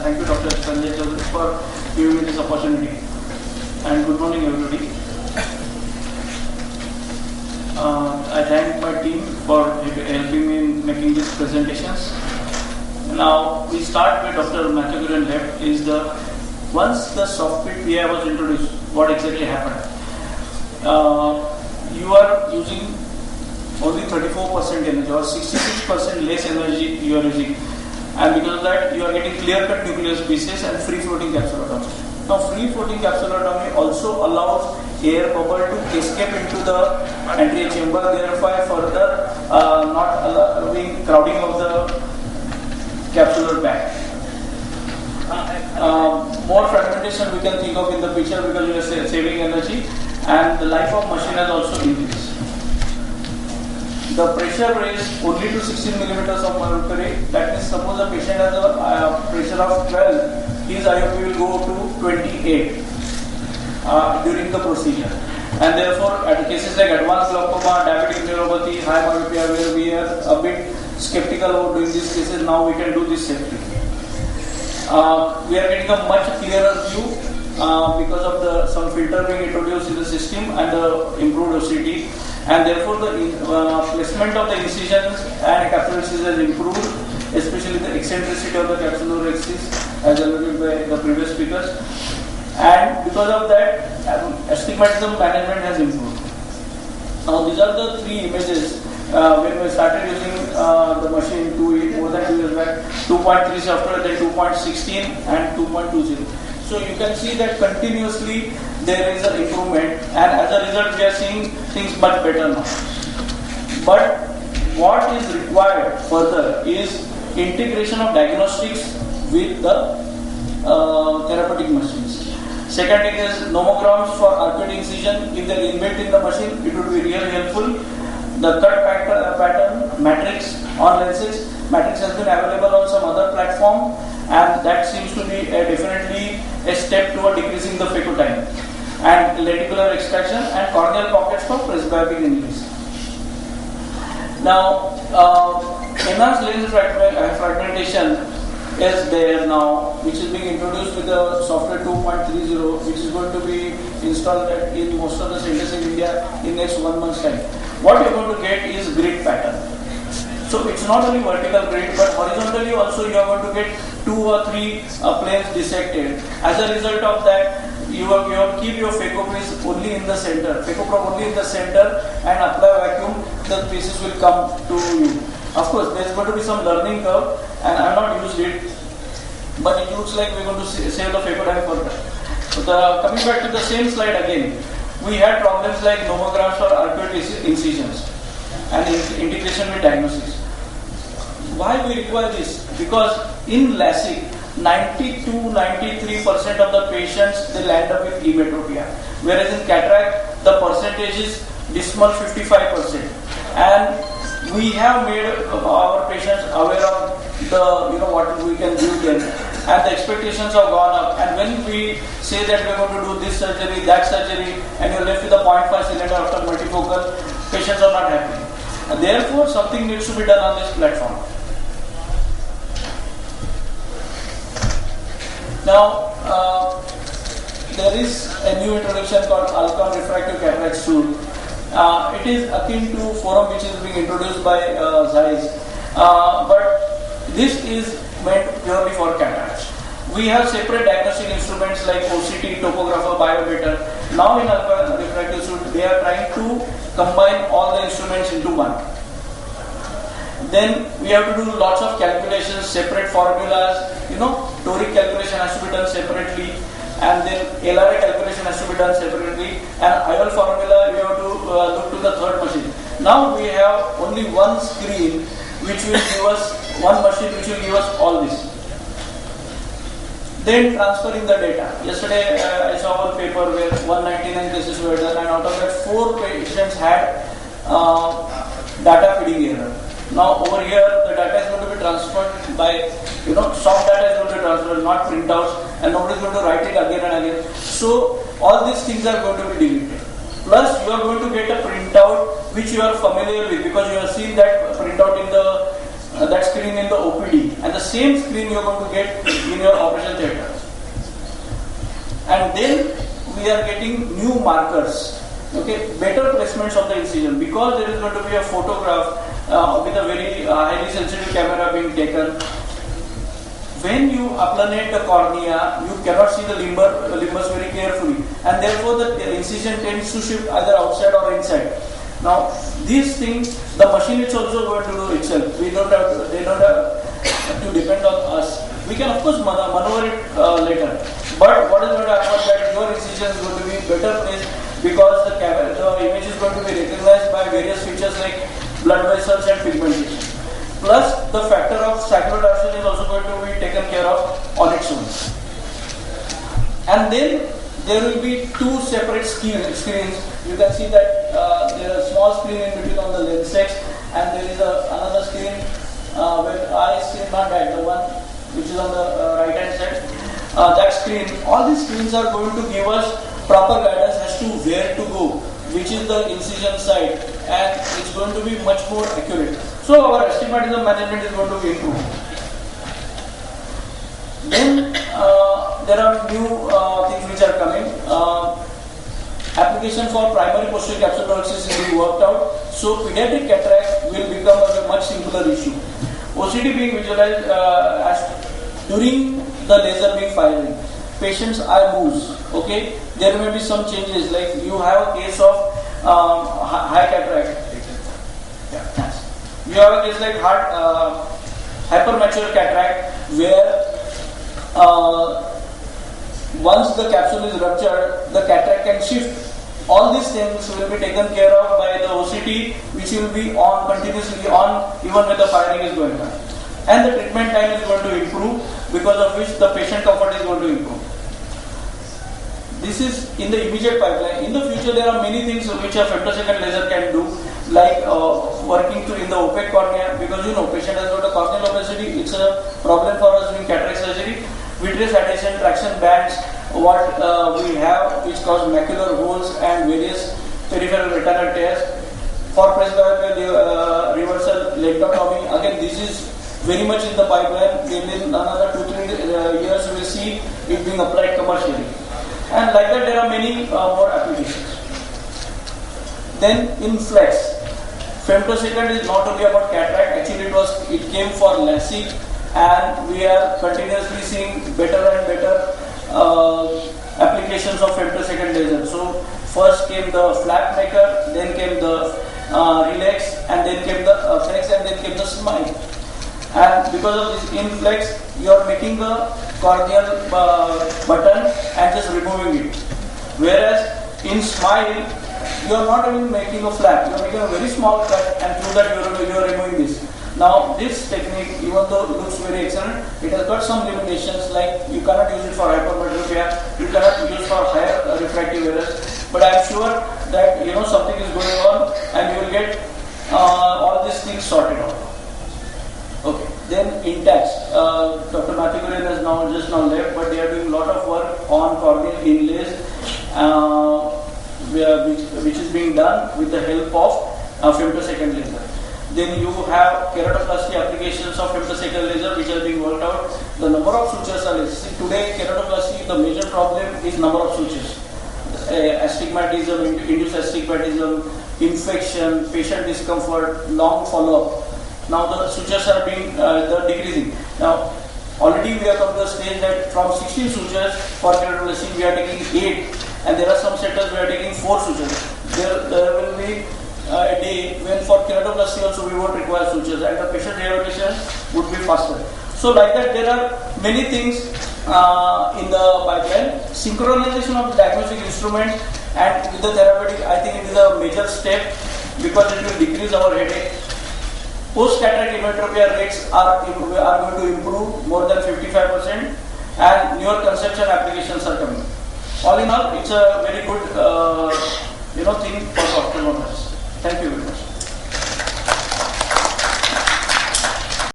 thank you, Dr. Sanjay Chaudhary, for giving me this opportunity. And good morning, everybody. I thank my team for helping me in making these presentations. Now we start with Dr. Matthew Gurren left. Once the software PI was introduced, what exactly happened? You are using only 34% energy or 66% less energy you are using, and because of that you are getting clear-cut nuclear species and free-floating capsulotomy. Now free-floating capsulotomy also allows air bubble to escape into the anterior chamber, thereby further not allowing crowding of the capsular bag. More fragmentation we can think of in the picture because we are saving energy, and the life of machine has also increased. The pressure is only to 16 millimeters of mercury. That means suppose a patient has a pressure of 12, his IOP will go to 28 during the procedure. And therefore, at cases like advanced glaucoma, diabetic neuropathy, high myopia, where we are a bit skeptical about doing these cases, now we can do this safely. We are getting a much clearer view because of some filter being introduced in the system and the improved OCT, and therefore the placement of the incisions and capsular axis has improved, especially the eccentricity of the capsular axis as alluded by the previous speakers, and because of that astigmatism management has improved. Now these are the three images when we started using the machine more than 2 years back, 2.3 software, then 2.16 and 2.20. So you can see that continuously there is an improvement, and as a result we are seeing things much better now. But what is required further is integration of diagnostics with the therapeutic machines. Second thing is nomograms for arcuate incision. If they are inbuilt in the machine, it would be really helpful. The cut pattern matrix on lenses. Matrix has been available on some other platform, and that seems to be definitely a step toward decreasing the phaco time. And lenticular extraction and corneal pockets for presbyopic injuries. Now, enhanced lens fragmentation is there now, which is being introduced with the software 2.30, which is going to be installed in most of the centers in India in next 1 month's time. What you're going to get is grid pattern. So it's not only vertical grid, but horizontally also you are going to get 2 or 3 planes dissected. As a result of that, you have to keep your phaco piece only in the center, phaco probe only in the center, and apply vacuum, the pieces will come to you. Of course, there's going to be some learning curve, and I have not used it, but it looks like we're going to save the phaco time for that. So coming back to the same slide again, we had problems like nomograms or arcuate incisions and integration with diagnosis. Why we require this? Because in LASIK, 90-93% of the patients they land up with emetropia, whereas in cataract the percentage is dismal 55%. And we have made our patients aware of what we can give them, and the expectations have gone up. And when we say that we're going to do this surgery, that surgery, and you're left with a 0.5 cylinder after multifocal, patients are not happy. And therefore, something needs to be done on this platform. Now, there is a new introduction called Alcon Refractive Cataract Suite. It is akin to Forum, which is being introduced by Zeiss, but this is meant purely for cataracts. We have separate diagnostic instruments like OCT, topographer, biometer. Now in Alcon Refractive Suite, they are trying to combine all the instruments into one. Then we have to do lots of calculations, separate formulas. Toric calculation has to be done separately, and then LRA calculation has to be done separately, and IOL formula we have to look to the third machine. Now we have only one screen which will give us, one machine which will give us all this. Then transferring the data. Yesterday I saw one paper where 199 cases were done, and out of that 4 patients had data feeding error. Now over here the data is going to be transferred by, soft data is going to be transferred, not printouts, and nobody is going to write it again and again. So all these things are going to be deleted. Plus you are going to get a printout which you are familiar with, because you have seen that printout in the that screen in the OPD, and the same screen you are going to get in your operation theatre. And then we are getting new markers, okay, better placements of the incision, because there is going to be a photograph with a very highly sensitive camera being taken. When you applanate the cornea, you cannot see the limbus very carefully, and therefore the incision tends to shift either outside or inside. Now, these things, the machine is also going to do itself. They don't have to depend on us. We can of course maneuver it later. But what is going to happen is that your incision is going to be better placed, because the image is going to be recognized by various features like blood vessels and pigmentation. Plus, the factor of cyclodarsion is also going to be taken care of on its own. And then there will be two separate screens. You can see that there is a small screen in between on the lens X, and there is another screen where I see not that, the one which is on the right hand side. That screen, all these screens are going to give us proper guidance as to where to go, which is the incision side, and it's going to be much more accurate. So our astigmatism management is going to be improved. Then there are new things which are coming. Application for primary posterior capsulolysis is being worked out. So pediatric cataract will become a much simpler issue. OCT being visualized during the laser beam firing. Patient's eye moves. Okay, there may be some changes, like you have a case of high cataract. You have a case like hypermature cataract, where once the capsule is ruptured, the cataract can shift. All these things will be taken care of by the OCT, which will be on continuously on even when the firing is going on. And the treatment time is going to improve, because of which the patient comfort is going to improve. This is in the immediate pipeline. In the future, there are many things which a femtosecond laser can do, like working in the opaque cornea, because patient has got a corneal opacity. It's a problem for us doing cataract surgery. Vitreous adhesion, traction bands, what we have, which cause macular holes and various peripheral retinal tears. For presbyopia reversal lentotomy, again this is very much in the pipeline. Within another 2-3 years, we will see it being applied commercially. And like that, there are many more applications. Then in flex, femtosecond is not only about cataract. Actually, it came for LASIK, and we are continuously seeing better and better applications of femtosecond laser. So first came the flap maker, then came the relax, and then came the flex, and then came the smile. And because of this inflex, you are making the corneal button and just removing it. Whereas in smile, you are not even making a flap, you are making a very small cut, and through that you are removing this. Now this technique, even though it looks very excellent, it has got some limitations, like you cannot use it for hypermetropia, you cannot use it for higher refractive errors. But I am sure that something is going on, and you will get all these things sorted out. Okay. Then Intacs, Dr. Matthew Gurin has just now left, but they are doing a lot of work on corneal inlays, which is being done with the help of femtosecond laser. Then you have keratoplasty applications of femtosecond laser, which are being worked out. The number of sutures are less. Today, keratoplasty, the major problem is number of sutures. Astigmatism, induced astigmatism, infection, patient discomfort, long follow-up. Now the sutures are being decreasing. Now already we have come to the stage that from 16 sutures for keratoplasty we are taking 8, and there are some centers we are taking 4 sutures. There will be a day when for keratoplasty also we won't require sutures, and the patient rehabilitation would be faster. So like that, there are many things in the pipeline. Synchronization of the diagnostic instrument and with the therapeutic, I think it is a major step, because it will decrease our headache. Post-cataract hemotropia rates are going to improve more than 55%, and newer conception applications are coming. All in all, it's a very good thing for ophthalmologists. Thank you very much.